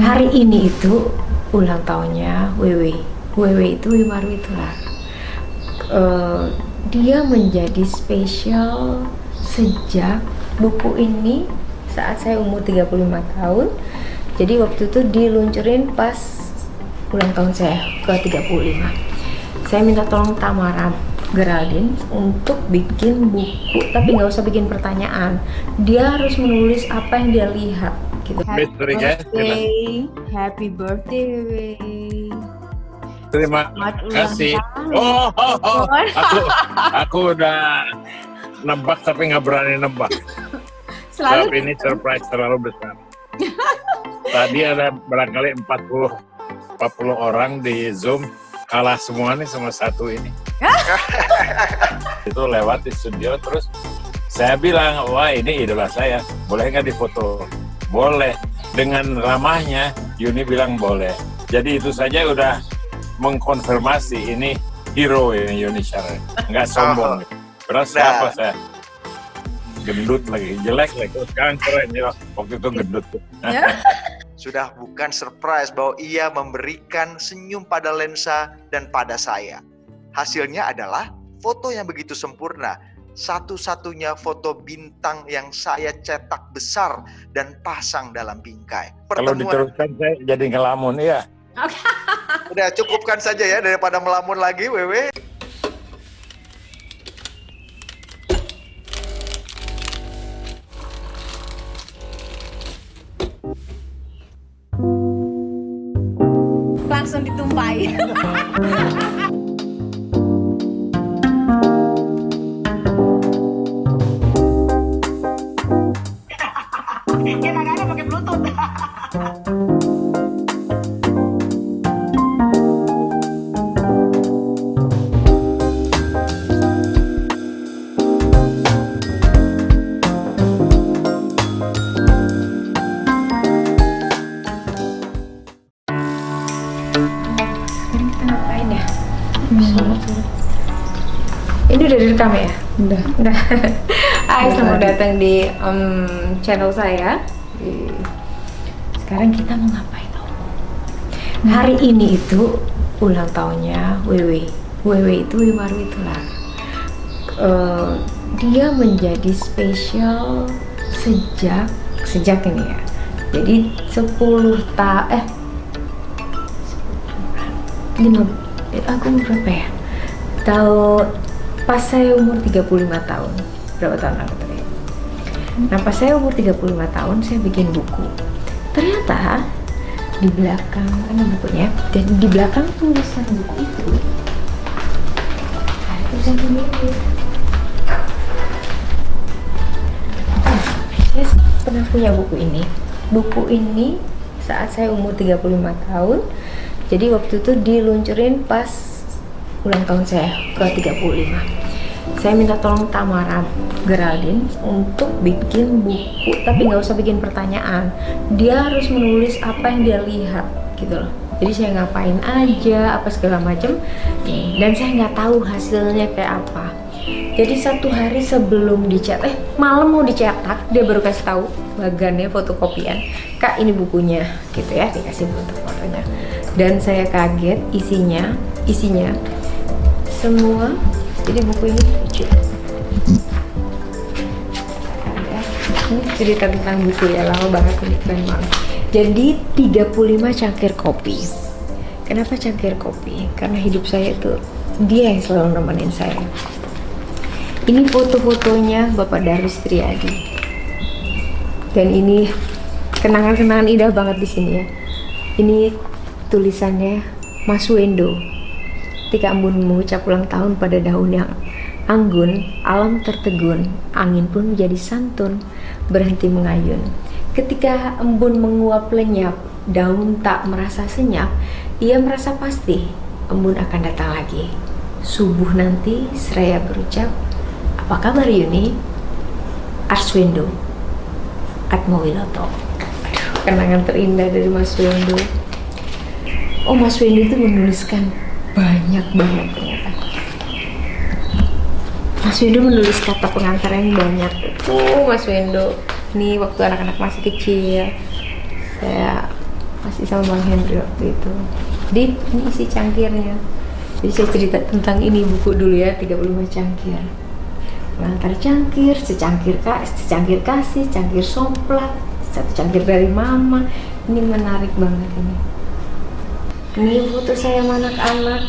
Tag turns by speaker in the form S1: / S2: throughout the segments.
S1: Hari ini itu ulang tahunnya Wewe. Wewe itu Wimaru itulah. Dia menjadi spesial sejak buku ini saat saya umur 35 tahun. Jadi waktu itu diluncurin pas ulang tahun saya ke 35. Saya minta tolong Tamara Geraldine untuk bikin buku, tapi nggak usah bikin pertanyaan. Dia harus menulis apa yang dia lihat gitu. Happy birthday, Wewe.
S2: Terima kasih. Aku udah nebak tapi nggak berani nebak. Sebab ini surprise terlalu besar. Tadi ada barangkali 40 orang di Zoom, kalah semua nih sama satu ini. Itu lewat di studio, terus saya bilang, wah ini idola saya, boleh nggak difoto? Boleh. Dengan ramahnya Yuni bilang boleh. Jadi itu saja udah mengkonfirmasi ini hero ini Yuni Shara, nggak sombong. Berasa apa saya? Gendut lagi, jelek lagi, sekarang keren ya, waktu itu gendut.
S3: Sudah bukan surprise bahwa ia memberikan senyum pada lensa dan pada saya. Hasilnya adalah foto yang begitu sempurna. Satu-satunya foto bintang yang saya cetak besar dan pasang dalam bingkai.
S2: Kalau diteruskan saya jadi ngelamun, ya.
S3: Udah cukupkan saja ya daripada melamun lagi, Wewe.
S4: Langsung ditumpahi. Tangannya pakai bluetooth.
S1: Sekarang kita ngapain ya? Ini udah direkam ya? Udah. Hai, selamat datang di channel saya. Sekarang kita mau ngapain? Hari ini itu ulang tahunnya Wewe. Wewe itu Wimaru itulah. Dia menjadi spesial sejak ini ya. Jadi 5 aku umur berapa ya? Pas saya umur 35 tahun. Berapa tahun lalu tadi? Nah, pas saya umur 35 tahun saya bikin buku. Ternyata di belakang bukunya, dan di belakang tulisan buku itu ada tulisan ini. Saya pernah punya buku ini. Buku ini saat saya umur 35 tahun. Jadi waktu itu diluncurin pas ulang tahun saya ke 35. Saya minta tolong Tamara Geraldine untuk bikin buku, tapi nggak usah bikin pertanyaan. Dia harus menulis apa yang dia lihat gitu loh. Jadi saya ngapain aja, apa segala macem. Dan saya nggak tahu hasilnya kayak apa. Jadi satu hari sebelum malam mau dicetak, dia baru kasih tahu bagannya fotokopian, Kak ini bukunya gitu ya, dikasih foto-fotonya. Dan saya kaget isinya semua. Jadi buku ini lucu. Ini cerita tentang buku ya, lama banget ini, keren banget. Jadi 35 cangkir kopi. Kenapa cangkir kopi? Karena hidup saya itu dia yang selalu nemenin saya. Ini foto-fotonya Bapak Darwis Triadi. Dan ini kenangan-kenangan indah banget di sini ya. Ini tulisannya Mas Wendo. Ketika embun mengucap ulang tahun pada daun yang anggun, alam tertegun, angin pun menjadi santun, berhenti mengayun. Ketika embun menguap lenyap, daun tak merasa senyap, ia merasa pasti embun akan datang lagi. Subuh nanti seraya berucap, apa kabar Yuni? Arswendo Atmowiloto. Kenangan terindah dari Mas Wendo. Oh, Mas Wendo itu menuliskan banyak banget ternyata. Mas Wendo menulis kata pengantar yang banyak. Oh, Mas Wendo. Ini waktu anak-anak masih kecil, saya masih sama Bang Henry waktu itu. Ini isi cangkirnya. Jadi saya cerita tentang ini buku dulu ya, 35 cangkir. Pengantar cangkir, secangkir kasih, cangkir somplak, satu cangkir dari mama. Ini menarik banget ini. Ini foto saya sama anak-anak.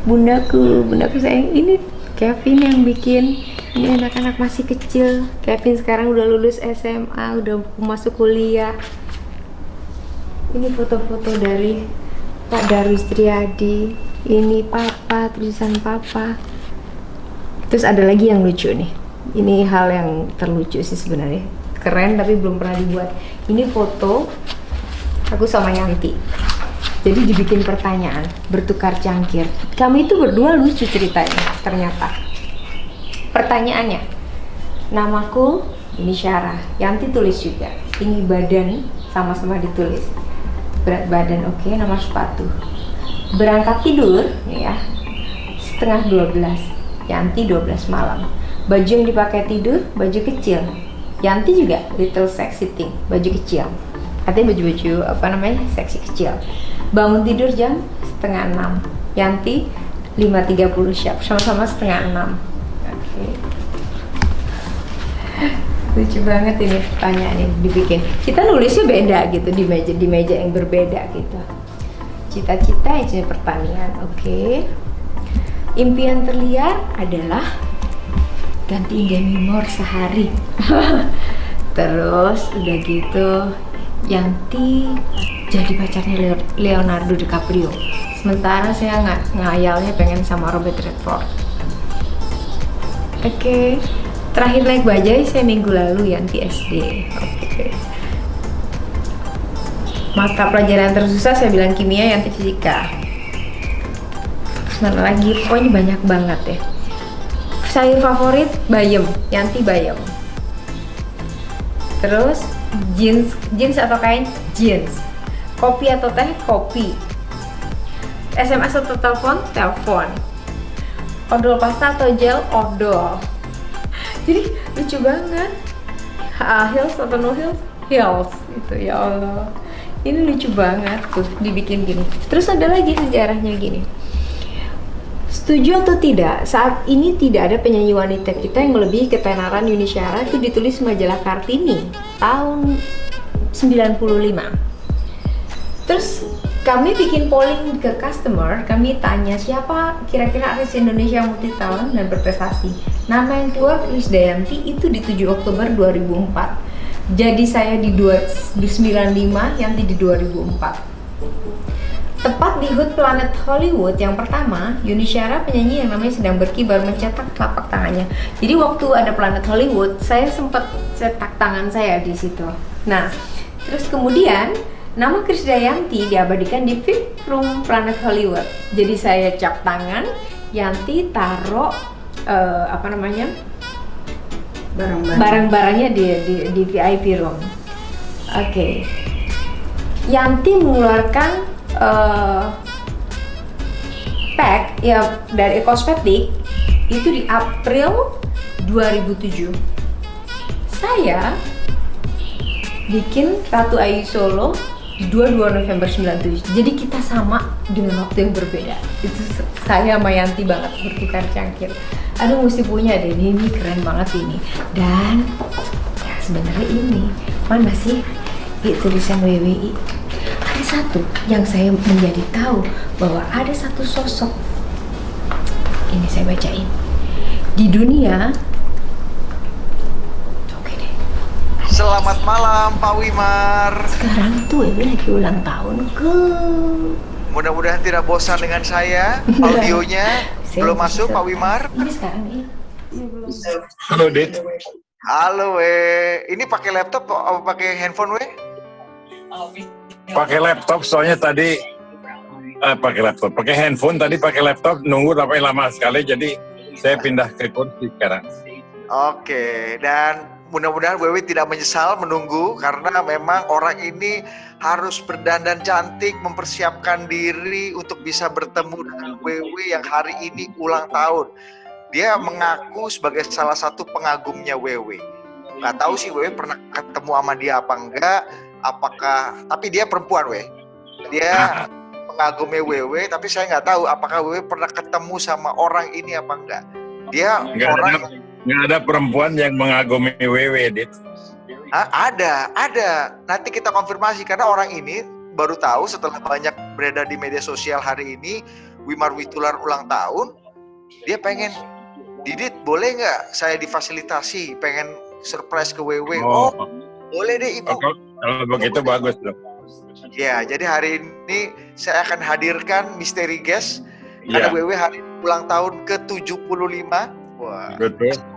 S1: Bundaku sayang, ini Kevin yang bikin. Ini anak-anak masih kecil. Kevin sekarang udah lulus SMA, udah masuk kuliah. Ini foto-foto dari Pak Darus Triadi. Ini papa, tulisan papa. Terus ada lagi yang lucu nih. Ini hal yang terlucu sih sebenarnya. Keren tapi belum pernah dibuat. Ini foto aku sama Yanti. Jadi dibikin pertanyaan, bertukar cangkir. Kami itu berdua lucu ceritanya ternyata. Pertanyaannya, namaku ini Syarah. Yanti tulis juga. Ini badan sama-sama ditulis. Berat badan oke, nomor sepatu. Berangkat tidur nih ya, setengah 12. Yanti 12 malam. Baju yang dipakai tidur, baju kecil. Yanti juga little sexy thing, baju kecil. Artinya baju-baju apa namanya, seksi kecil. Bangun tidur jam setengah 6. Yanti 5.30 siap, sama-sama setengah 6. Oke. Lucu banget ini pertanyaan ini dibikin. Kita nulisnya beda gitu di meja yang berbeda gitu. Cita-cita yang jenis pertanian, oke. Impian terliar adalah ganti Indomie sehari. Terus udah gitu Yanti jadi pacarnya Leonardo DiCaprio. Sementara saya ngayalnya pengen sama Robert Redford. Oke. Terakhir naik bajai saya minggu lalu Yanti SD. Oke. Mata pelajaran tersusah saya bilang kimia, Yanti fisika. Terus mana lagi? Pokoknya banyak banget ya. Sayur favorit bayam, Yanti bayam. Terus jeans atau kain? Jeans. Kopi atau teh? Kopi. SMS atau telepon? Telepon. Odol pasta atau gel? Odol. Jadi lucu banget. Heels atau no heels? Heels. Itu ya Allah. Ini lucu banget tuh dibikin gini. Terus ada lagi sejarahnya gini. Setuju atau tidak, saat ini tidak ada penyanyi wanita kita yang melebihi ketenaran Yuni Syara, itu ditulis majalah Kartini tahun 95. Terus kami bikin polling ke customer, kami tanya siapa kira-kira artis Indonesia yang multi talent dan berprestasi. Nama yang keluar Krisdayanti itu di 7 Oktober 2004. Jadi saya di 95, Yanti di 2004. Tepat di HUT Planet Hollywood yang pertama, Yuni Syara penyanyi yang namanya sedang berkibar mencetak telapak tangannya. Jadi waktu ada Planet Hollywood, saya sempat cetak tangan saya di situ. Nah, terus kemudian nama Krisdayanti diabadikan di VIP Room Planet Hollywood. Jadi saya cap tangan, Yanti taruh barang-barangnya di VIP room. Oke. Yanti mengeluarkan pack ya dari kosmetik itu di April 2007. Saya bikin Ratu Ayu Solo di 22 November 97. Jadi kita sama dengan waktu yang berbeda. Itu saya sama Yanti banget bertukar cangkir. Aduh mesti punya deh, ini keren banget ini. Dan ya sebenarnya ini mana sih tulisan WWI? Ada satu yang saya menjadi tahu bahwa ada satu sosok. Ini saya bacain. Di dunia. Oke deh.
S3: Selamat malam Pak Wimar.
S1: Sekarang tuh WWI lagi ulang tahun ke.
S3: Mudah-mudahan tidak bosan dengan saya. Audionya belum masuk Pak Wimar.
S1: Ini sekarang nih.
S2: Halo Dit.
S3: Halo ini pakai laptop atau pakai handphone
S2: Pakai laptop soalnya tadi pakai handphone tadi pakai laptop nunggu sampai lama sekali jadi saya pindah ke kursi sekarang.
S3: Oke, dan mudah-mudahan Wewe tidak menyesal menunggu karena memang orang ini harus berdandan cantik, mempersiapkan diri untuk bisa bertemu dengan Wewe yang hari ini ulang tahun. Dia mengaku sebagai salah satu pengagumnya Wewe. Nggak tahu sih Wewe pernah ketemu sama dia apa enggak, apakah, tapi dia perempuan weh. Dia mengagumi WW, tapi saya nggak tahu apakah WW pernah ketemu sama orang ini apa enggak. Dia
S2: Nggak ada perempuan yang mengagumi WW, Dit.
S3: Ada. Nanti kita konfirmasi karena orang ini baru tahu setelah banyak beredar di media sosial hari ini Wimar Witular ulang tahun. Dia pengen, Didit boleh nggak saya difasilitasi, pengen surprise ke WW. Oh boleh deh Ibu.
S2: Kalau begitu bagus dong.
S3: Ya, jadi hari ini saya akan hadirkan misteri guest karena WW hari ini ulang tahun ke-75. Wah.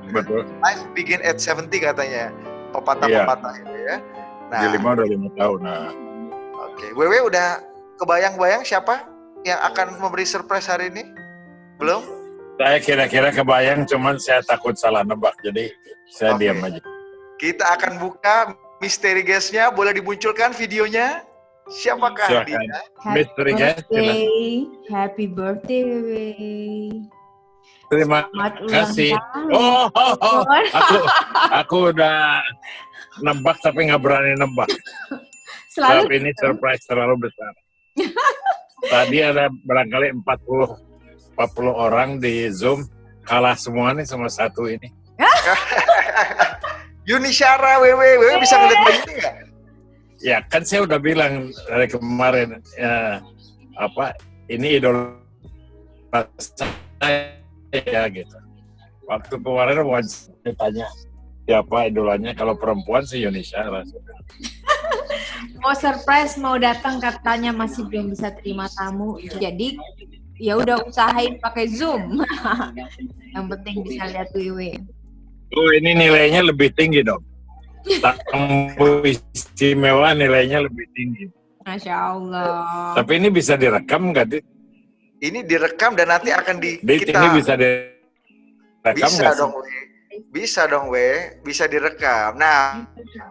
S2: Betul.
S3: Life begin at 70 katanya. Pepatah-pepatah itu ya. Nah,
S2: 5 udah 5 tahun. Nah.
S3: Oke, WW udah kebayang-bayang siapa yang akan memberi surprise hari ini? Belum?
S2: Saya kira-kira kebayang, cuman saya takut salah nebak, jadi saya diam aja.
S3: Kita akan buka misteri guest-nya. Boleh dimunculkan videonya? Siapakah dia?
S2: Misteri guest.
S1: Happy birthday, Wewe.
S2: Terima kasih. Aku udah nebak tapi nggak berani nebak. Sebab ini surprise terlalu besar. Tadi ada barangkali 40 orang di Zoom, kalah semua nih sama satu ini.
S3: Yuni Syara, WW bisa ngeliat Mbak Yuni nggak?
S2: Ya kan saya udah bilang dari kemarin ini idola saya gitu. Waktu kemarin ditanya siapa idolanya, kalau perempuan sih Yuni Syara.
S1: Mau surprise, mau datang katanya masih belum bisa terima tamu. Jadi ya udah usahain pakai Zoom. Yang penting bisa lihat WW.
S2: Oh, ini nilainya lebih tinggi dong. Tamu istimewa nilainya lebih tinggi.
S1: Masya Allah.
S2: Tapi ini bisa direkam nggak, Dit?
S3: Ini direkam dan nanti akan
S2: Dit, ini bisa direkam
S3: bisa dong, Bisa dong, bisa direkam. Nah,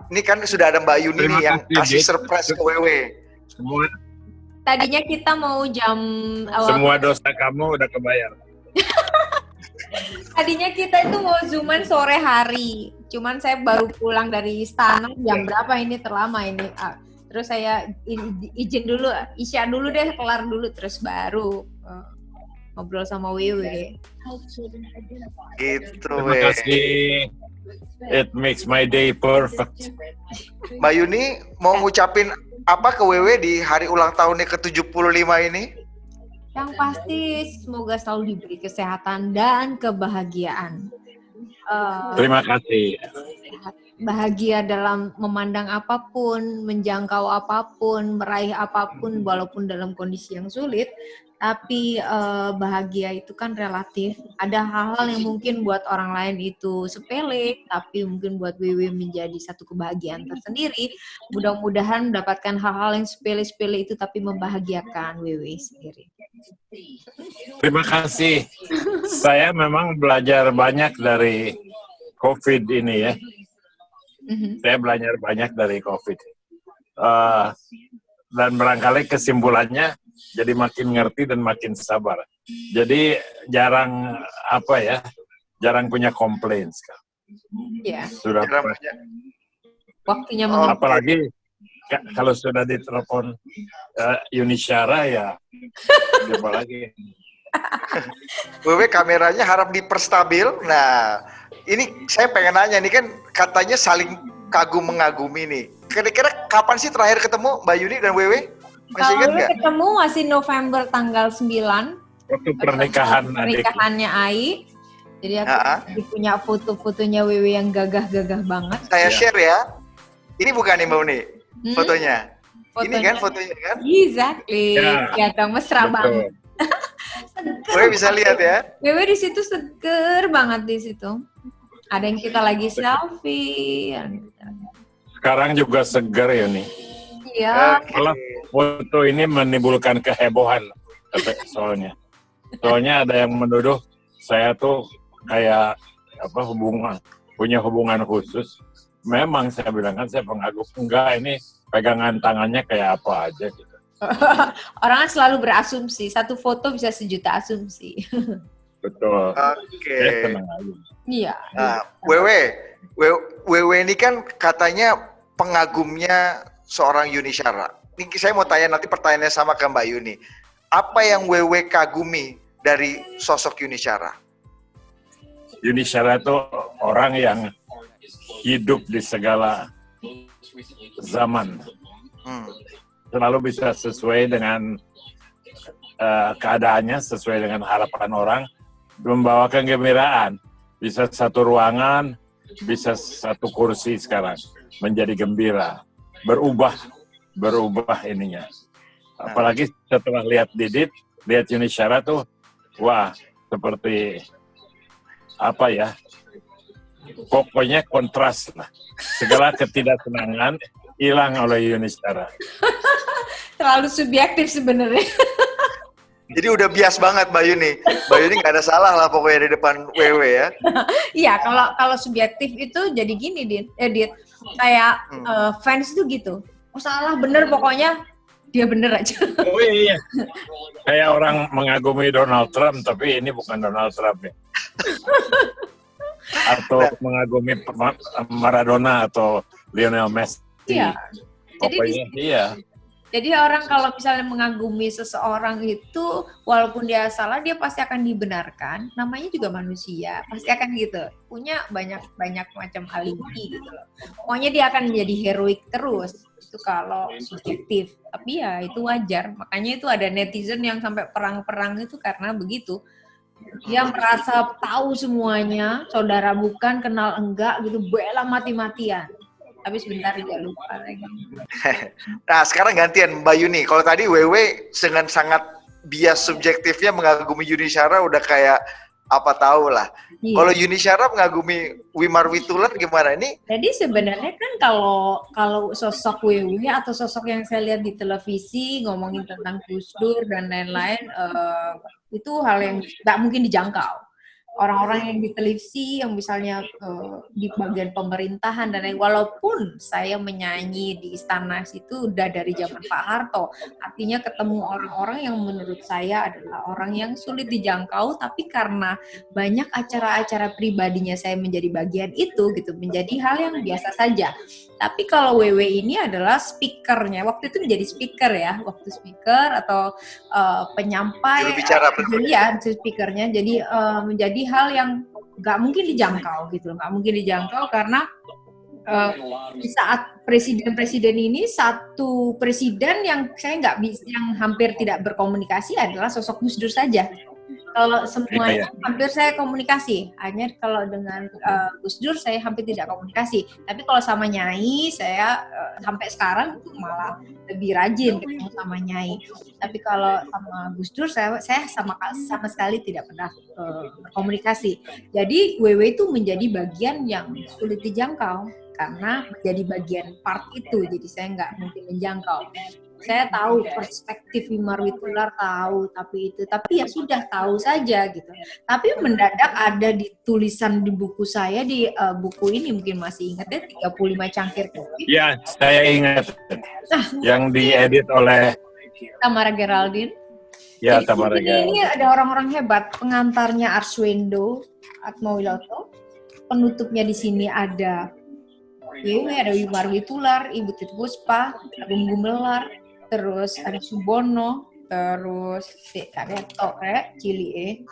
S3: ini kan sudah ada Mbak Yuni nih yang kasih surprise ke WW.
S1: Tadinya kita mau jam
S2: semua dosa kamu udah kebayar.
S1: Tadinya kita itu mau zooman sore hari, cuman saya baru pulang dari istana jam berapa ini, terlama ini. Terus saya izin dulu, isya dulu deh, kelar dulu, terus baru ngobrol sama Wewe.
S3: Gitu,
S2: Terima kasih. It makes my day perfect.
S3: Mbak Yuni mau ngucapin apa ke WW di hari ulang tahunnya ke-75 ini?
S1: Yang pasti semoga selalu diberi kesehatan dan kebahagiaan.
S2: Terima kasih.
S1: Bahagia dalam memandang apapun, menjangkau apapun, meraih apapun walaupun dalam kondisi yang sulit. Tapi bahagia itu kan relatif. Ada hal-hal yang mungkin buat orang lain itu sepele, tapi mungkin buat WW menjadi satu kebahagiaan tersendiri. Mudah-mudahan mendapatkan hal-hal yang sepele-sepele itu tapi membahagiakan WW sendiri.
S2: Terima kasih. Saya memang belajar banyak dari COVID ini ya. Saya belajar banyak dari COVID. Dan barangkali kesimpulannya jadi makin ngerti dan makin sabar. Jadi jarang punya komplain sekarang.
S1: Iya.
S2: Sudah
S1: Waktunya
S2: apalagi kalau sudah ditelepon Yuni Syara ya apa lagi.
S3: WW kameranya harap diperstabil. Nah, ini saya pengen nanya nih, kan katanya saling kagum-mengagumi nih. Kira-kira kapan sih terakhir ketemu Mbak Yuni dan WW? Masih ingat nggak?
S1: Ketemu masih November tanggal 9.
S2: Waktu pernikahannya
S1: Ai. Jadi aku punya foto-fotonya WW yang gagah-gagah banget.
S3: Saya share ya. Ini bukan nih Mbak Yuni fotonya. Ini kan fotonya kan?
S1: Exactly. Ya dong, mesra banget.
S3: WW bisa lihat ya.
S1: WW di situ seger banget di situ. Ada yang kita lagi selfie.
S2: Sekarang juga segar ya nih.
S1: Iya.
S2: Kalau foto ini menimbulkan kehebohan soalnya. Soalnya ada yang menuduh saya tuh kayak punya hubungan khusus. Memang saya bilang kan saya pengagum. Enggak, ini pegangan tangannya kayak apa aja gitu.
S1: Orang kan selalu berasumsi. Satu foto bisa 1 juta asumsi.
S2: Betul.
S3: Oke.
S2: Saya tenang aja.
S1: Iya.
S3: Nah, WW ini kan katanya pengagumnya seorang Yuni Syara? Ini saya mau tanya nanti pertanyaannya sama ke Mbak Yuni. Apa yang WW kagumi dari sosok Yuni Syara?
S2: Yuni Syara itu orang yang hidup di segala zaman. Selalu bisa sesuai dengan keadaannya, sesuai dengan harapan orang, membawakan kegembiraan. Bisa satu ruangan, bisa satu kursi sekarang, menjadi gembira. Berubah ininya. Apalagi setelah lihat Didit, lihat Yuni Syara tuh, wah, seperti apa ya, pokoknya kontras lah. Segala ketidaksenangan hilang oleh Yuni Syara.
S1: Terlalu subjektif sebenarnya.
S3: Jadi udah bias banget Mbak Yuni. Mbak Yuni nggak ada salah lah pokoknya di depan WW ya.
S1: Iya, kalau subjektif itu jadi gini, Dit. Kayak fans tuh gitu. Oh, salah bener pokoknya dia bener aja.
S2: Oh iya. Kayak orang mengagumi Donald Trump, tapi ini bukan Donald Trump ya. Atau mengagumi Maradona atau Lionel Messi.
S1: Iya.
S2: Pokoknya iya.
S1: Jadi orang kalau misalnya mengagumi seseorang itu, walaupun dia salah, dia pasti akan dibenarkan. Namanya juga manusia, pasti akan gitu. Punya banyak macam alibi gitu loh. Pokoknya dia akan menjadi heroik terus. Itu kalau subjektif. Tapi ya itu wajar. Makanya itu ada netizen yang sampai perang-perang itu karena begitu. Dia merasa tahu semuanya, saudara bukan, kenal enggak gitu, bela mati-matian. Tapi sebentar dia lupa lagi.
S3: Nah sekarang gantian Mbak Yuni. Kalau tadi WW dengan sangat bias subjektifnya mengagumi Yuni Syara udah kayak apa tahu lah.
S1: Iya.
S3: Kalau Yuni Syara mengagumi Wimar Witular gimana ini?
S1: Jadi sebenarnya kan kalau sosok WW atau sosok yang saya lihat di televisi ngomongin tentang Gus Dur dan lain-lain, itu hal yang nggak mungkin dijangkau. Orang-orang yang di televisi, yang misalnya di bagian pemerintahan dan lain, walaupun saya menyanyi di istana itu udah dari zaman Pak Harto, artinya ketemu orang-orang yang menurut saya adalah orang yang sulit dijangkau, tapi karena banyak acara-acara pribadinya saya menjadi bagian itu, gitu, menjadi hal yang biasa saja. Tapi kalau WW ini adalah speakernya, waktu itu menjadi speaker ya, waktu speaker atau penyampai, ya speakernya, jadi menjadi hal yang nggak mungkin dijangkau gitu, nggak mungkin dijangkau karena di saat presiden ini satu presiden yang saya nggak bisa, yang hampir tidak berkomunikasi adalah sosok Gus Dur saja. Kalau semuanya hampir saya komunikasi, hanya kalau dengan Gus Dur saya hampir tidak komunikasi. Tapi kalau sama Nyai saya sampai sekarang malah lebih rajin ketemu sama Nyai. Tapi kalau sama Gus Dur saya sama sekali tidak pernah berkomunikasi. Jadi WW itu menjadi bagian yang sulit dijangkau karena menjadi bagian part itu. Jadi saya nggak mungkin menjangkau. Saya tahu perspektif Wimar Witular, tahu, tapi ya sudah tahu saja gitu. Tapi mendadak ada di tulisan di buku saya, di buku ini mungkin masih ingat ya, 35 cangkir kopi.
S2: Ya, saya ingat. Yang diedit oleh
S1: Tamara Geraldine.
S2: Ya, Tamara Geraldine.
S1: Ini ada orang-orang hebat, pengantarnya Arswendo Atmawiloto. Penutupnya di sini ada ada Wimar Witular, Ibu Titi Puspa, Agung Gumelar, terus ada Subono, terus Kak Reto, Cili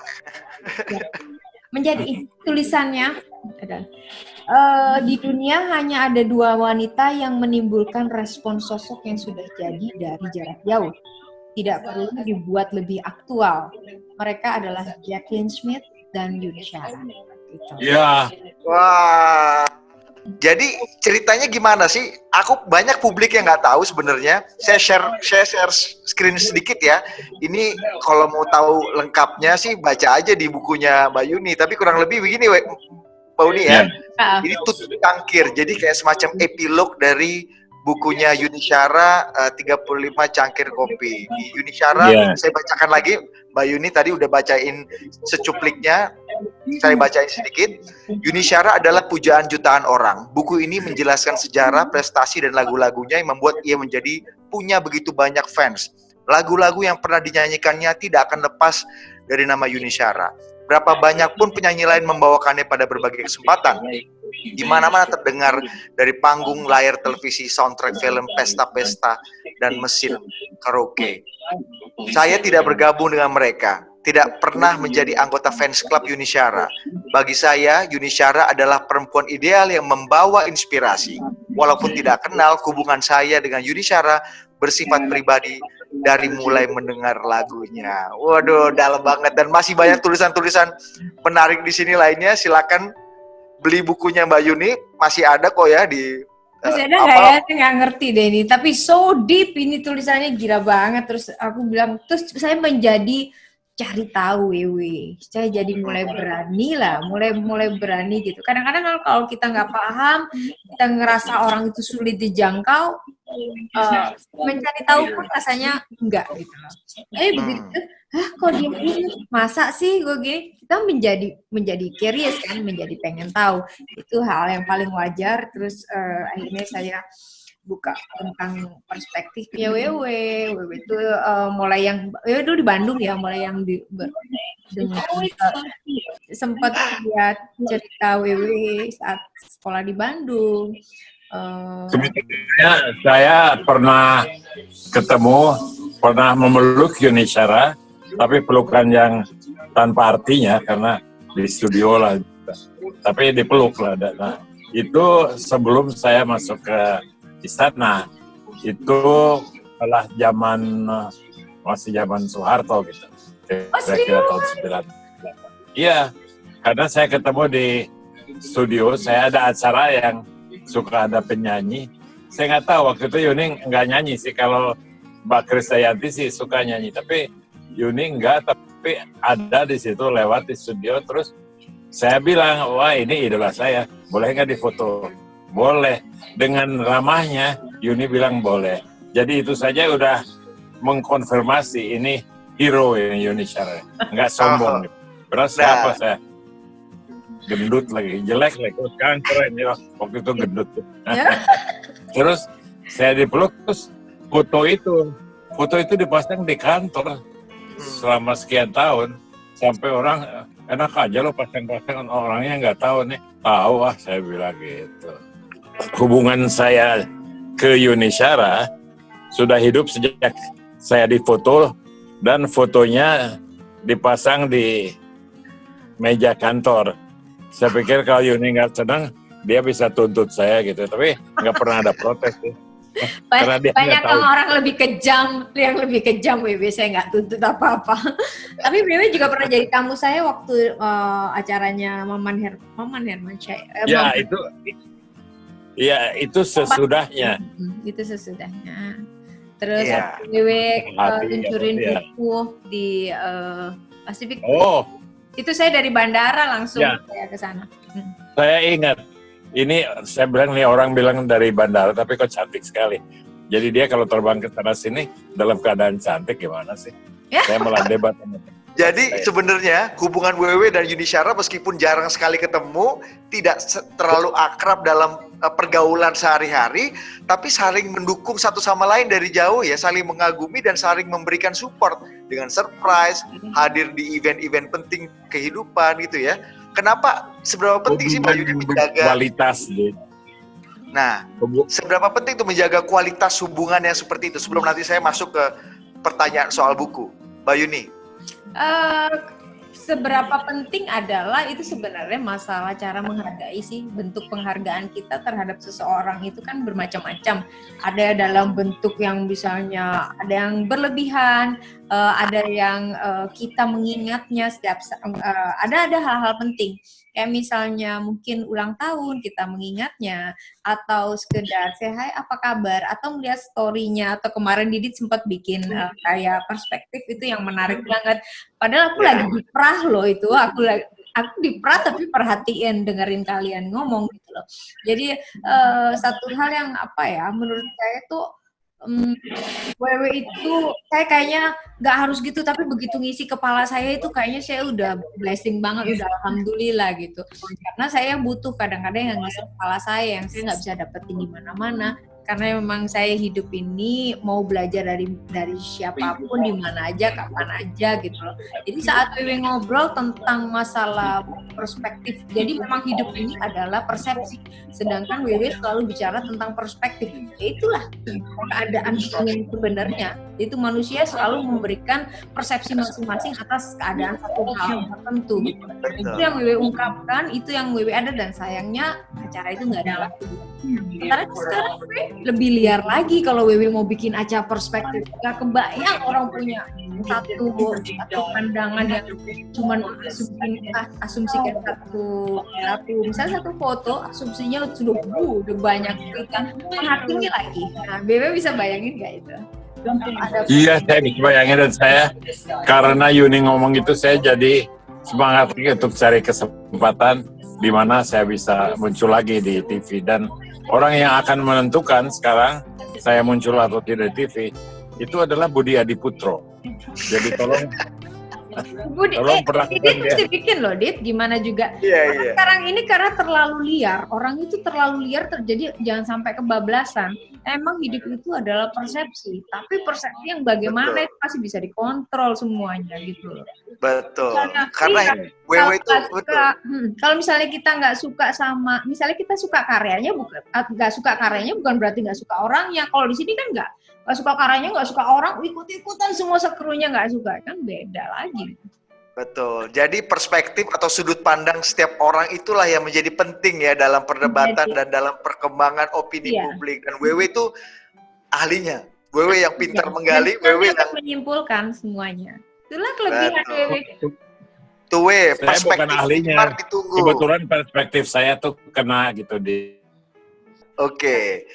S1: menjadi tulisannya ada di dunia hanya ada dua wanita yang menimbulkan respon sosok yang sudah jadi dari jarak jauh, tidak perlu dibuat lebih aktual. Mereka adalah Jacqueline Smith dan Yuni Syara. Gitu.
S2: Ya.
S3: Wah. Jadi ceritanya gimana sih? Aku banyak publik yang nggak tahu sebenarnya. Saya share screen sedikit ya. Ini kalau mau tahu lengkapnya sih baca aja di bukunya Mbak Yuni. Tapi kurang lebih begini, Mbak Yuni ya. Ini tutup cangkir. Jadi kayak semacam epilog dari bukunya Yuni Syara, 35 cangkir kopi. Di Yuni Syara, saya bacakan lagi. Mbak Yuni tadi udah bacain secupliknya, saya bacain sedikit. Yuni Syara adalah pujaan jutaan orang. Buku ini menjelaskan sejarah, prestasi, dan lagu-lagunya yang membuat ia menjadi punya begitu banyak fans. Lagu-lagu yang pernah dinyanyikannya tidak akan lepas dari nama Yuni Syara. Berapa banyak pun penyanyi lain membawakannya pada berbagai kesempatan. Di mana-mana terdengar dari panggung layar televisi, soundtrack film, pesta-pesta, dan mesin karaoke. Saya tidak bergabung dengan mereka, tidak pernah menjadi anggota fans club Yuni Syara. Bagi saya, Yuni Syara adalah perempuan ideal yang membawa inspirasi. Walaupun tidak kenal, hubungan saya dengan Yuni Syara bersifat pribadi dari mulai mendengar lagunya. Waduh, dalam banget. Dan masih banyak tulisan-tulisan menarik di sini lainnya. Silakan beli bukunya Mbak Yuni, masih ada kok ya di
S1: masih ada nggak ya? Saya nggak ngerti deh ini. Tapi so deep ini tulisannya, gila banget. Terus aku bilang, terus saya menjadi cari tahu, saya jadi mulai berani lah, mulai berani gitu. Kadang-kadang kalau kita nggak paham, kita ngerasa orang itu sulit dijangkau, mencari tahu pun rasanya enggak gitu loh. Begitu, kok dia ini masa sih gue gini? Kita menjadi curious kan, menjadi pengen tahu. Itu hal yang paling wajar. Terus akhirnya saya buka tentang perspektifnya WW itu mulai yang dulu di Bandung ya, mulai yang sempat lihat cerita WW saat sekolah di Bandung.
S2: Sebenarnya saya pernah ketemu, pernah memeluk Yuni Syara, tapi pelukan yang tanpa artinya karena di studio lah, tapi dipeluk lah. Nah, itu sebelum saya masuk ke istana, itu adalah masih zaman Soeharto gitu, kira-kira tahun 90. Iya, karena saya ketemu di studio, saya ada acara yang suka ada penyanyi. Saya nggak tahu waktu itu Yuni nggak nyanyi sih, kalau Mbak Krisdayanti sih suka nyanyi, tapi Yuni nggak, tapi ada di situ lewat di studio. Terus saya bilang, wah ini idola saya, boleh nggak difoto? Boleh. Dengan ramahnya Yuni bilang boleh. Jadi itu saja udah mengkonfirmasi ini hero yang Yuni Syara, nggak sombong. Terus siapa saya? Gendut lagi, jelek lagi, sekarang keren ya, waktu itu gendut. Terus saya dipeluk, terus foto itu dipasang di kantor selama sekian tahun, sampai orang enak aja lo pasang-pasang, orangnya nggak tahu nih. Tahu saya bilang gitu. Hubungan saya ke Yuni Syara sudah hidup sejak saya difoto dan fotonya dipasang di meja kantor. Saya pikir kalau Yuni nggak senang, dia bisa tuntut saya gitu, tapi nggak pernah ada protes.
S1: Banyak orang yang lebih kejam, WW, saya nggak tuntut apa-apa. Tapi WW juga pernah jadi tamu saya waktu acaranya Maman Hermansyah. Itu sesudahnya.
S2: Itu
S1: sesudahnya. Terus
S3: Yeah.
S1: WW luncurin buku di Pasifik.
S2: Oh.
S1: Itu saya dari bandara langsung saya ke sana.
S2: Saya ingat. Ini saya bilang nih, orang bilang dari bandara, tapi kok cantik sekali. Jadi dia kalau terbang ke sana sini dalam keadaan cantik gimana sih? Saya malah debat sama dia.
S3: Jadi sebenarnya hubungan WW dan Yuni Syara meskipun jarang sekali ketemu, tidak terlalu akrab dalam pergaulan sehari-hari, tapi saling mendukung satu sama lain dari jauh ya, saling mengagumi dan saling memberikan support dengan surprise, hadir di event-event penting kehidupan gitu ya. Kenapa, seberapa penting sih Mbak Yuni menjaga
S2: kualitas gitu?
S3: Nah, seberapa penting tuh menjaga kualitas hubungan yang seperti itu? Sebelum nanti saya masuk ke pertanyaan soal buku, Mbak Yuni.
S1: Seberapa penting adalah itu sebenarnya masalah cara menghargai sih. Bentuk penghargaan kita terhadap seseorang itu kan bermacam-macam. Ada dalam bentuk yang misalnya ada yang berlebihan, ada yang kita mengingatnya ada hal-hal penting. Kayak misalnya mungkin ulang tahun kita mengingatnya, atau sekedar say hi apa kabar, atau melihat story-nya, atau kemarin Didit sempat bikin kayak perspektif itu yang menarik banget. Padahal aku lagi di Prah loh itu, aku di Prah tapi perhatiin dengerin kalian ngomong gitu loh. Jadi satu hal yang menurut saya tuh WW itu saya kayaknya nggak harus gitu, tapi begitu ngisi kepala saya itu kayaknya saya udah blessing banget, udah alhamdulillah gitu. Karena saya butuh kadang-kadang yang ngisi kepala saya yang saya nggak bisa dapetin di mana-mana. karena memang saya hidup ini mau belajar dari siapapun di mana aja, kapan aja gitu loh. Jadi saat Wewe ngobrol tentang masalah perspektif, jadi memang hidup ini adalah persepsi, sedangkan Wewe selalu bicara tentang perspektif. Ya itulah keadaan yang sebenarnya. Itu manusia selalu memberikan persepsi masing-masing atas keadaan satu hal tertentu. Itu yang Wewe ungkapkan, itu yang Wewe ada, dan sayangnya acara itu nggak ada lagi. Karena sekarang Wewe lebih liar lagi kalau Wewe mau bikin acara perspektif. Nggak kebayang orang punya satu pandangan yang cuma asumsikan satu misalnya satu foto, asumsinya sudah banyak kan menghakimi lagi. Nah, Wewe bisa bayangin nggak itu?
S2: Iya, saya bisa bayangin, dan saya karena Yuni ngomong itu saya jadi semangat lagi untuk cari kesempatan di mana saya bisa muncul lagi di TV, dan orang yang akan menentukan sekarang saya muncul atau tidak di TV itu adalah Budi Adiputro. Jadi tolong
S1: Budi, Dit mesti bikin loh, Dit, gimana juga. Sekarang ini karena terlalu liar, orang itu terlalu liar, terjadi jangan sampai kebablasan. Emang hidup itu adalah persepsi, tapi persepsi yang bagaimana itu pasti bisa dikontrol semuanya gitu loh.
S3: Betul. Karena Wewe itu
S1: kalau misalnya kita nggak suka sama, misalnya kita suka karyanya, nggak suka karyanya bukan berarti nggak suka orangnya. Kalau di sini kan nggak suka karyanya, nggak suka orang, ikut-ikutan semua sekrunya nggak suka, kan beda lagi.
S3: Betul. Jadi perspektif atau sudut pandang setiap orang itulah yang menjadi penting ya dalam perdebatan dan dalam perkembangan opini publik. Dan Wewe itu ahlinya. Wewe yang pintar menggali, Wewe yang
S1: menyimpulkan semuanya. Itulah kelebihan Wewe.
S3: Tuwe,
S2: saya bukan ahlinya. Kebetulan perspektif saya tuh kena gitu di.
S3: Oke.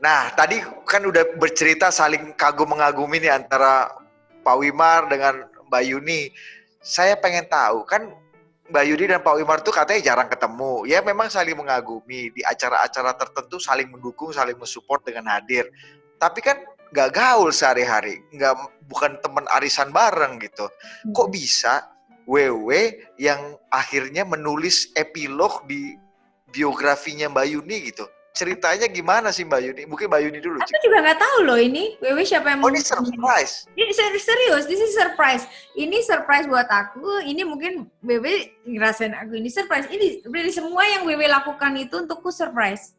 S3: Nah, tadi kan udah bercerita saling kagum-mengagumi nih antara Pak Wimar dengan Mbak Yuni. Saya pengen tahu, kan Mbak Yuni dan Pak Wimar tuh katanya jarang ketemu. Ya memang saling mengagumi, di acara-acara tertentu saling mendukung, saling mensupport dengan hadir. Tapi kan nggak gaul sehari-hari, bukan teman arisan bareng gitu. Kok bisa Wewe yang akhirnya menulis epilog di biografinya Mbak Yuni gitu? Ceritanya gimana sih Mbak Yuni? Mungkin Mbak Yuni dulu.
S1: Aku juga nggak tahu loh ini. Wewe siapa yang
S3: ini surprise.
S1: Ini serius, this is surprise. Ini surprise buat aku. Ini mungkin Wewe ngerasain aku ini surprise. Ini dari semua yang Wewe lakukan itu untukku surprise.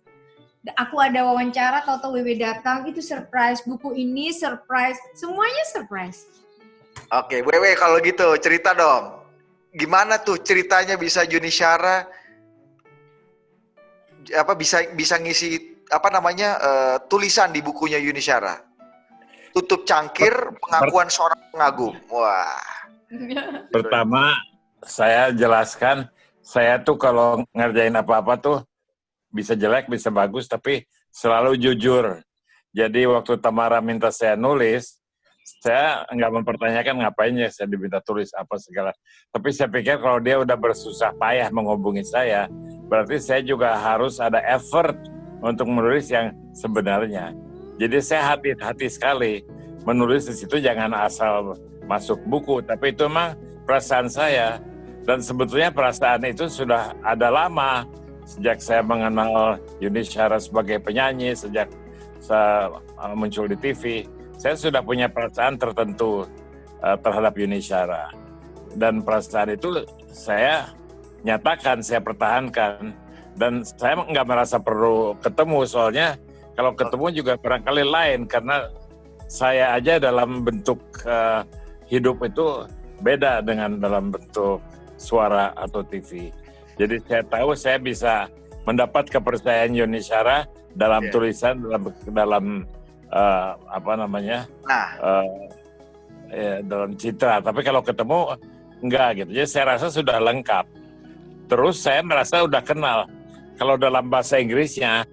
S1: Aku ada wawancara, tahu-tahu Wewe datang, itu surprise. Buku ini surprise. Semuanya surprise.
S3: Oke, Wewe kalau gitu cerita dong. Gimana tuh ceritanya bisa Yuni Syara bisa ngisi tulisan di bukunya Yuni Syara. Tutup cangkir, pengakuan seorang pengagum. Wah.
S2: Pertama saya jelaskan, saya tuh kalau ngerjain apa-apa tuh bisa jelek, bisa bagus, tapi selalu jujur. Jadi waktu Tamara minta saya nulis, saya nggak mempertanyakan ngapain ya saya diminta tulis apa segala. Tapi saya pikir kalau dia udah bersusah payah menghubungi saya, berarti saya juga harus ada effort untuk menulis yang sebenarnya. Jadi saya hati-hati sekali menulis di situ, jangan asal masuk buku, tapi itu memang perasaan saya. Dan sebetulnya perasaan itu sudah ada lama, sejak saya mengenal Yuni Syara sebagai penyanyi, sejak saya muncul di TV, saya sudah punya perasaan tertentu terhadap Yuni Syara. Dan perasaan itu saya nyatakan, saya pertahankan, dan saya nggak merasa perlu ketemu, soalnya kalau ketemu juga barangkali lain, karena saya aja dalam bentuk hidup itu beda dengan dalam bentuk suara atau TV. Jadi saya tahu saya bisa mendapat kepercayaan Yuni Syara dalam tulisan, dalam dalam citra. Tapi kalau ketemu enggak gitu. Jadi saya rasa sudah lengkap. Terus saya merasa udah kenal. Kalau dalam bahasa Inggrisnya,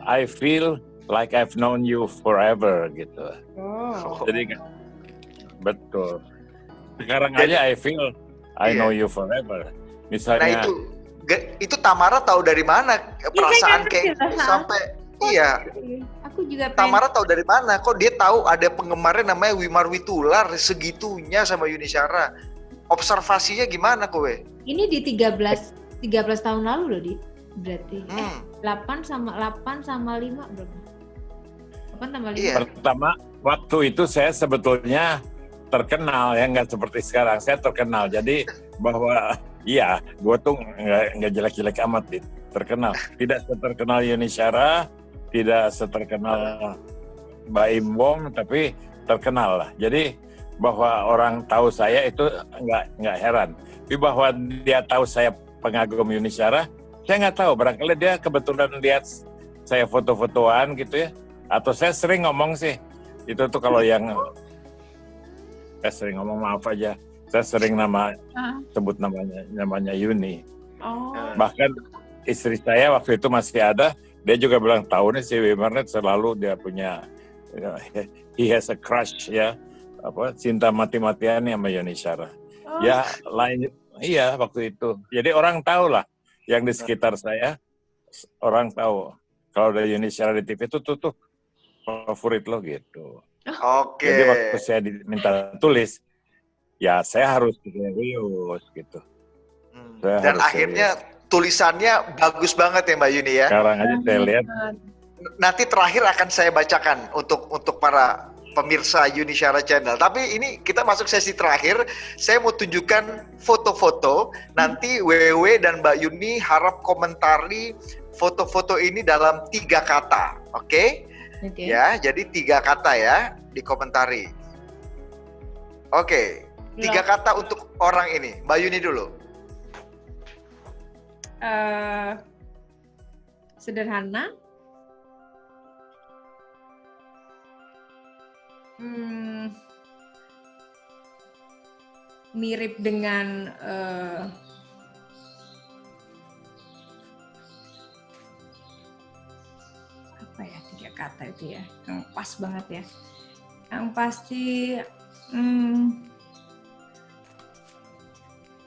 S2: I feel like I've known you forever gitu. Jadi betul. Sekarang aja I feel I know you forever. Misalnya.
S3: Nah itu Tamara tahu dari mana perasaan kayak gitu sampai
S1: Aku juga
S3: Tamara tahu dari mana? Kok dia tahu ada penggemarnya namanya Wimar Witular segitunya sama Yuni Syara? Observasinya gimana kowe?
S1: Ini di 13 tahun lalu loh, Di. Berarti 8 sama 5 berapa? Apa tambah 5?
S3: Iya.
S2: Pertama, waktu itu saya sebetulnya terkenal ya, nggak seperti sekarang. Saya terkenal, jadi bahwa iya, gue tuh nggak jelek-jelek amat, Dit. Terkenal. Tidak seterkenal Yuni Syara, tidak seterkenal Mbak Imbong, tapi terkenal lah. Jadi bahwa orang tahu saya itu nggak heran. Tapi bahwa dia tahu saya pengagum Yuni Syara, saya nggak tahu. Barangkali dia kebetulan lihat saya foto-fotoan gitu ya. Atau saya sering ngomong sih, itu tuh kalau yang saya sering ngomong, maaf aja, saya sering sebut namanya Yuni.
S1: Oh.
S2: Bahkan istri saya waktu itu masih ada, dia juga bilang tahu nih si Wimar selalu dia punya, he has a crush ya, cinta mati-matian sama Yuni Syara.
S1: Oh.
S2: Ya lain, iya waktu itu. Jadi orang tahu lah, yang di sekitar saya orang tahu kalau ada Yuni Syara di TV itu tuh favorit lo gitu.
S3: Oke.
S2: Jadi waktu saya diminta tulis, ya saya harus serius gitu.
S3: Dan akhirnya tulisannya bagus banget ya Mbak Yuni ya.
S2: Sekarang aja saya lihat.
S3: Nanti terakhir akan saya bacakan untuk para pemirsa Yuni Syara Channel. Tapi ini kita masuk sesi terakhir. Saya mau tunjukkan foto-foto. Nanti WW dan Mbak Yuni harap komentari foto-foto ini dalam 3 kata. Oke?
S1: Okay.
S3: Ya, jadi 3 kata ya, dikomentari. Oke, 3 kata untuk orang ini. Mbak Yuni dulu.
S1: Sederhana. Mirip dengan apa ya, 3 kata itu ya, yang pas banget ya. Yang pasti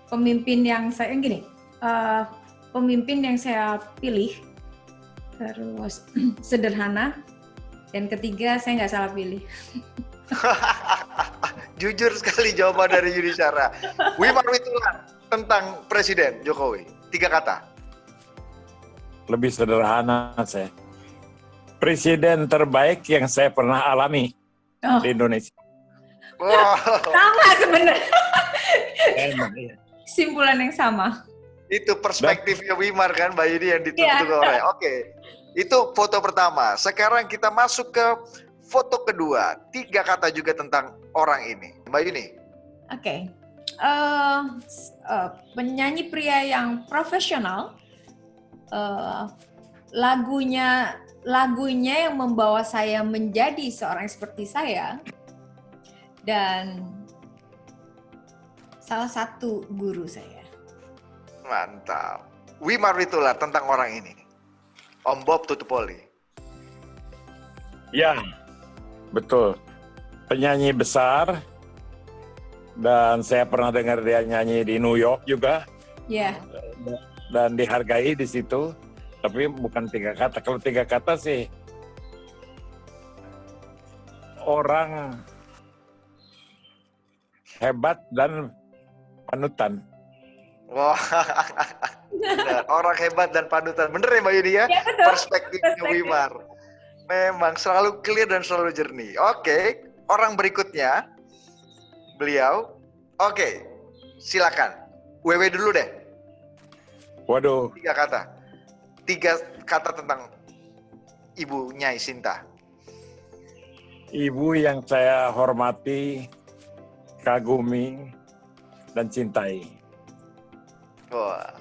S1: pemimpin yang saya pilih, terus sederhana, dan ketiga saya nggak salah pilih.
S3: Jujur sekali jawaban dari Yuni Syara. Wimar Witular tentang Presiden Jokowi. 3 kata.
S2: Lebih sederhana saya. Presiden terbaik yang saya pernah alami di Indonesia.
S3: Wow.
S1: Sama sebenarnya.
S2: Emang, iya.
S1: Simpulan yang sama.
S3: Itu perspektifnya Wimar kan, Mbak Yuni yang ditutup oleh. Oke. Itu foto pertama. Sekarang kita masuk ke foto kedua. 3 kata juga tentang orang ini. Mbak Yuni.
S1: Oke. Penyanyi pria yang profesional. Lagunya yang membawa saya menjadi seorang seperti saya, dan salah satu guru saya.
S3: Mantap. Wimar Witular tentang orang ini. Om Bob Tutupoli.
S2: Ya, betul. Penyanyi besar, dan saya pernah dengar dia nyanyi di New York juga.
S1: Ya.
S2: Dan dihargai di situ. Tapi bukan 3 kata. Kalau 3 kata sih, orang hebat dan panutan.
S3: Wah, orang hebat dan panutan. Bener ya Mbak Yuni ya?
S1: Ya, betul.
S3: Perspektifnya Wimar. Memang selalu clear dan selalu jernih. Oke, orang berikutnya. Beliau. Oke, silakan. WW dulu deh.
S2: Waduh.
S3: 3 kata. 3 kata tentang Ibu Nyai Sinta.
S2: Ibu yang saya hormati, kagumi, dan cintai.
S3: Wah,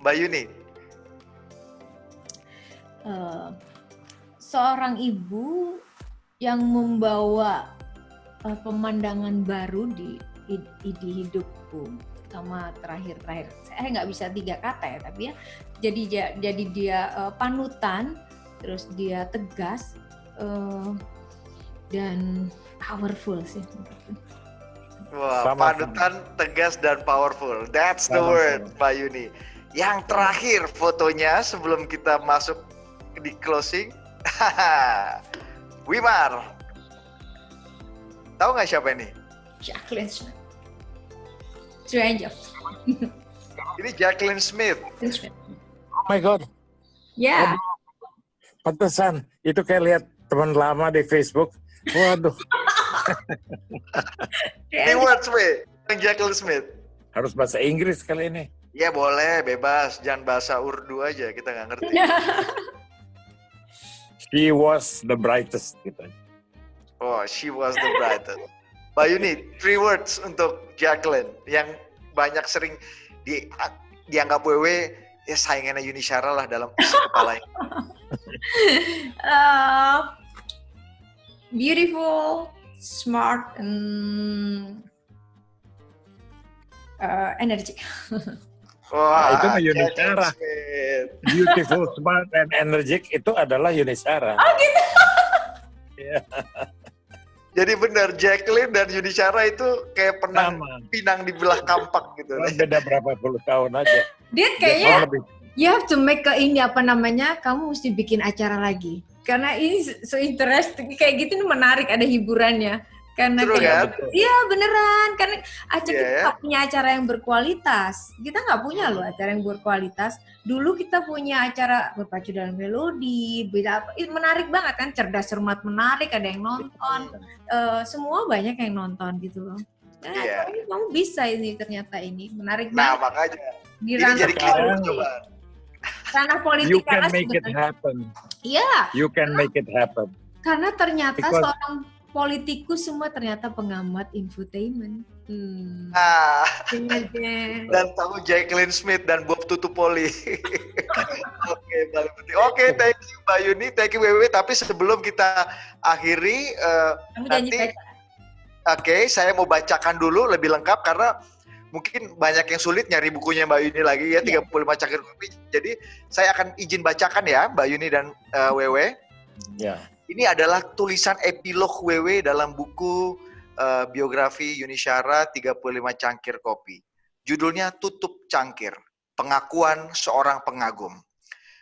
S3: Mbak Yuni.
S1: Seorang ibu yang membawa pemandangan baru di hidupku, terutama terakhir. Saya nggak bisa 3 kata ya, tapi ya jadi dia panutan, terus dia tegas dan powerful sih.
S3: Wah,
S2: Sama.
S3: panutan, tegas, dan powerful. That's the word, Mbak Yuni. Yang terakhir fotonya sebelum kita masuk di closing. Wimar. Tahu nggak siapa ini?
S1: Jacqueline Stranger.
S3: Ini Jacqueline Smith.
S2: Oh my God.
S1: Ya.
S2: Pantesan. Itu kayak lihat teman lama di Facebook. Waduh,
S3: Keyword Smith, Jacqueline Smith.
S2: harus bahasa Inggris kali ini.
S3: Ya boleh, bebas. Jangan bahasa Urdu aja, kita nggak ngerti.
S2: She was the brightest gitu.
S3: Oh, she was the brightest. Mbak Yuni, 3 words untuk Jacqueline yang banyak sering dianggap WW ya saingannya Yuni Syara lah dalam isi kepalanya.
S1: Beautiful, smart, and energetic.
S3: Wah,
S2: itu mah Yuni
S3: Jacqueline
S2: Syara.
S3: Smith.
S2: Beautiful, smart, and energetic itu adalah Yuni Syara.
S1: Oh gitu.
S2: Iya.
S3: Jadi benar, Jacqueline dan Yuni Syara itu kayak pernah
S2: Sama.
S3: pinang di belah kampak gitu.
S2: Cuma beda berapa puluh tahun aja.
S1: Dia
S2: Dia
S1: kayaknya
S2: lebih
S1: you have to make ke ini apa namanya, kamu mesti bikin acara lagi. Karena ini so interesting, kayak gitu menarik, ada hiburannya. Karena
S3: True,
S1: kayak,
S3: kan?
S1: iya beneran, karena
S3: Iya,
S1: kita
S3: ya.
S1: nggak punya acara yang berkualitas. Kita nggak punya loh acara yang berkualitas. Dulu kita punya acara berpacu dalam melodi, beda apa, itu menarik banget kan, cerdas cermat menarik, ada yang nonton, semua banyak yang nonton gitu loh. Nah,
S3: Iya.
S1: kamu bisa ini ternyata ini menarik
S3: Nah,
S1: banget
S3: makanya
S1: di
S3: ini
S1: ranah
S3: jadi keyword
S1: politik.
S3: coba.
S1: Ranah politik
S2: you can
S1: karena
S2: make it
S1: sebenarnya-
S2: happen.
S1: Iya,
S2: You can make it happen.
S1: karena ternyata
S2: Because-
S1: seorang politikus semua ternyata pengamat infotainment.
S3: Nah,
S1: Iya.
S3: dan tahu Jacqueline Smith dan Bob Tutupoli. Oke, paling penting. Oke, thank you Mbak Yuni, thank you WW. Tapi sebelum kita akhiri,
S1: Kamu janji
S3: nanti-
S1: baca.
S3: oke, saya mau bacakan dulu lebih lengkap karena mungkin banyak yang sulit nyari bukunya Mbak Yuni lagi ya,
S1: Iya.
S3: 35 cangkir kopi. Jadi saya akan izin bacakan ya Mbak Yuni dan WW.
S2: Ya.
S3: Ini adalah tulisan epilog WW dalam buku biografi Yuni Syara 35 cangkir kopi. Judulnya Tutup Cangkir, Pengakuan Seorang Pengagum.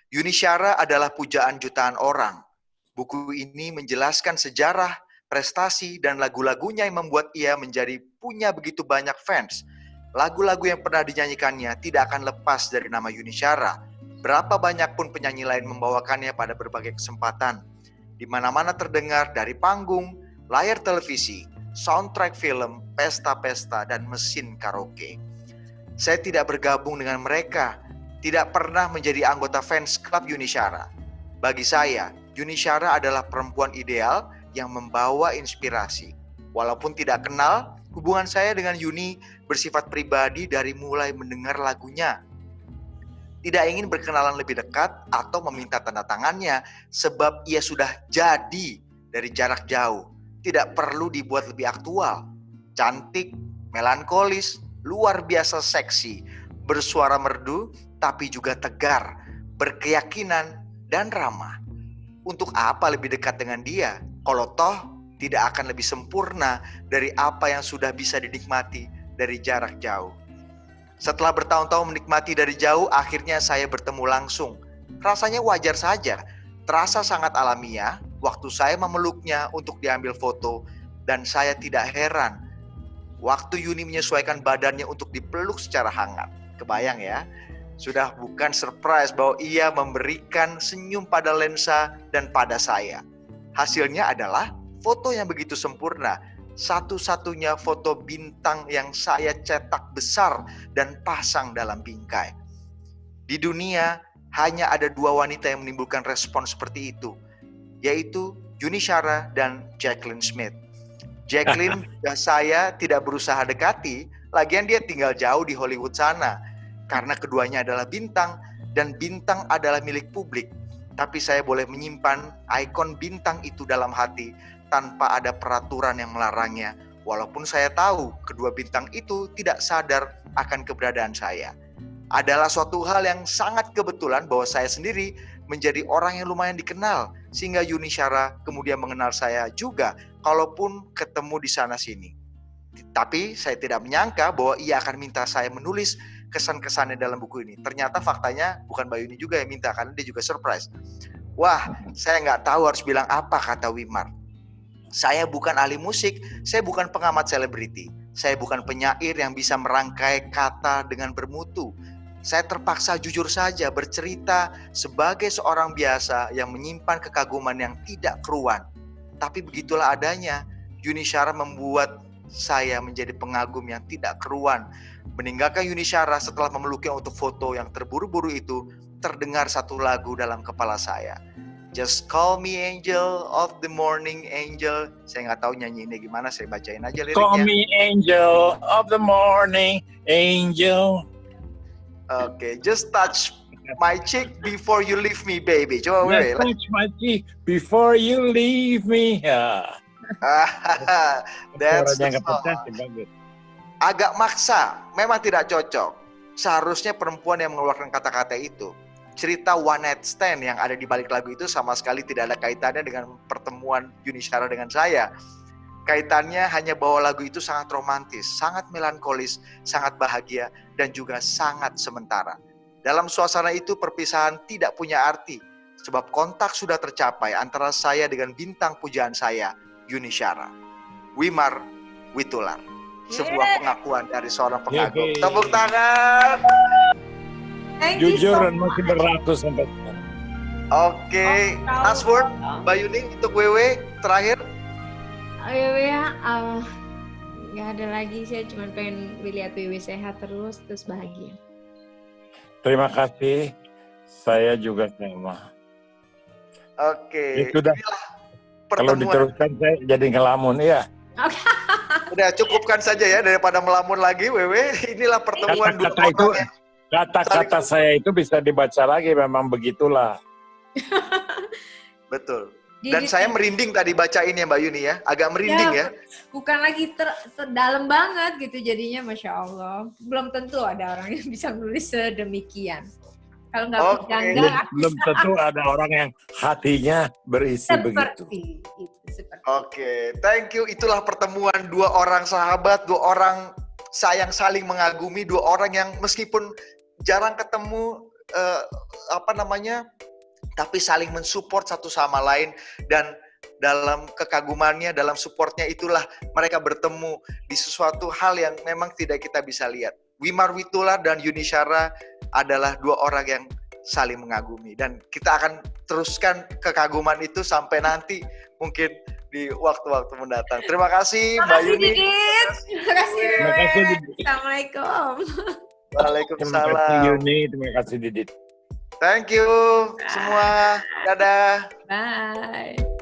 S3: Yuni Syara adalah pujaan jutaan orang. Buku ini menjelaskan sejarah, prestasi, dan lagu-lagunya yang membuat ia menjadi punya begitu banyak fans. Lagu-lagu yang pernah dinyanyikannya tidak akan lepas dari nama Yuni Syara. Berapa banyak pun penyanyi lain membawakannya pada berbagai kesempatan. Di mana-mana terdengar dari panggung, layar televisi, soundtrack film, pesta-pesta, dan mesin karaoke. Saya tidak bergabung dengan mereka, tidak pernah menjadi anggota fans klub Yuni Syara. Bagi saya, Yuni Syara adalah perempuan ideal yang membawa inspirasi. Walaupun tidak kenal, hubungan saya dengan Yuni bersifat pribadi dari mulai mendengar lagunya. Tidak ingin berkenalan lebih dekat atau meminta tanda tangannya sebab ia sudah jadi dari jarak jauh. Tidak perlu dibuat lebih aktual. Cantik, melankolis, luar biasa seksi, bersuara merdu tapi juga tegar, berkeyakinan dan ramah. Untuk apa lebih dekat dengan dia? Kalau toh tidak akan lebih sempurna dari apa yang sudah bisa dinikmati dari jarak jauh. Setelah bertahun-tahun menikmati dari jauh, akhirnya saya bertemu langsung. Rasanya wajar saja, terasa sangat alamiah waktu saya memeluknya untuk diambil foto, dan saya tidak heran waktu Yuni menyesuaikan badannya untuk dipeluk secara hangat. Kebayang ya, sudah bukan surprise bahwa ia memberikan senyum pada lensa dan pada saya. Hasilnya adalah foto yang begitu sempurna, satu-satunya foto bintang yang saya cetak besar dan pasang dalam bingkai. Di dunia hanya ada 2 wanita yang menimbulkan respon seperti itu, yaitu Yuni Syara dan Jacqueline Smith. Jacqueline juga saya tidak berusaha dekati, lagian dia tinggal jauh di Hollywood sana. Karena keduanya adalah bintang, dan bintang adalah milik publik. Tapi saya boleh menyimpan ikon bintang itu dalam hati tanpa ada peraturan yang melarangnya. Walaupun saya tahu kedua bintang itu tidak sadar akan keberadaan saya. Adalah suatu hal yang sangat kebetulan bahwa saya sendiri menjadi orang yang lumayan dikenal, sehingga Yuni Syara kemudian mengenal saya juga, kalaupun ketemu di sana-sini. Tapi saya tidak menyangka bahwa ia akan minta saya menulis kesan-kesannya dalam buku ini. Ternyata faktanya bukan Mbak Yuni juga yang minta, karena dia juga surprise. Wah, saya nggak tahu harus bilang apa, kata Wimar. Saya bukan ahli musik, saya bukan pengamat selebriti. Saya bukan penyair yang bisa merangkai kata dengan bermutu. Saya terpaksa jujur saja bercerita sebagai seorang biasa yang menyimpan kekaguman yang tidak keruan. Tapi begitulah adanya, Yuni Syara membuat saya menjadi pengagum yang tidak keruan. Meninggalkan Yuni Syara setelah memeluknya untuk foto yang terburu-buru itu, terdengar satu lagu dalam kepala saya. Just call me angel of the morning, angel. Saya nggak tahu nyanyiinnya gimana, saya bacain aja liriknya.
S2: Call me angel of the morning, angel.
S3: Oke, just touch my cheek before you leave me, baby. Coba
S2: Just touch my cheek before you leave me. Ya.
S3: That's the
S2: Suaranya nggak
S3: song.
S2: pecah sih, bagus.
S3: Agak maksa, memang tidak cocok. Seharusnya perempuan yang mengeluarkan kata-kata itu. Cerita one night stand yang ada di balik lagu itu sama sekali tidak ada kaitannya dengan pertemuan Yuni Syara dengan saya. Kaitannya hanya bahwa lagu itu sangat romantis, sangat melankolis, sangat bahagia, dan juga sangat sementara. Dalam suasana itu perpisahan tidak punya arti, sebab kontak sudah tercapai antara saya dengan bintang pujaan saya, Yuni Syara. Wimar Witular. Sebuah pengakuan dari seorang pengagum.
S2: Yeay.
S3: Tepuk tangan.
S1: Thank you
S2: Jujur
S1: so
S2: dan masih
S1: much.
S2: beratus sampai sekarang.
S3: Oke, last word, Mbak Yuni untuk WW terakhir.
S1: Ya, nggak ada lagi. Saya cuma pengen lihat Wiwi sehat terus bahagia.
S2: Terima kasih. Saya juga sama.
S3: Oke,
S2: Ya sudah.
S3: inilah
S2: Kalau
S3: pertemuan.
S2: diteruskan saya jadi ngelamun. Iya.
S3: Udah cukupkan saja ya daripada melamun lagi, WW. Inilah pertemuan dua
S2: Kata-kata itu,
S3: orang yang
S2: kata-kata saya itu bisa dibaca lagi. Memang begitulah.
S3: betul. Dan saya merinding tadi bacain ya Mbak Yuni ya, agak merinding ya.
S1: Bukan lagi terdalam banget gitu jadinya, Masya Allah. Belum tentu ada orang yang bisa nulis sedemikian. Kalau nggak
S3: Oke.
S1: berjangga,
S2: Belum tentu ada orang yang hatinya berisi begitu.
S1: seperti itu. Seperti
S3: Oke, thank you. Itulah pertemuan dua orang sahabat, dua orang sayang saling mengagumi, dua orang yang meskipun jarang ketemu, tapi saling mensupport satu sama lain, dan dalam kekagumannya, dalam supportnya itulah mereka bertemu di sesuatu hal yang memang tidak kita bisa lihat. Wimar Witular dan Yuni Syara adalah dua orang yang saling mengagumi, dan kita akan teruskan kekaguman itu sampai nanti mungkin di waktu-waktu mendatang. Terima kasih Mbak
S1: kasih
S3: Yuni.
S1: Didit. Terima kasih.
S2: Terima kasih,
S1: Wiwi.
S2: Didit.
S1: Assalamualaikum.
S2: Terima kasih
S3: Waalaikumsalam.
S2: Yuni, terima kasih Didit.
S3: Thank you semua. Dadah.
S1: Bye.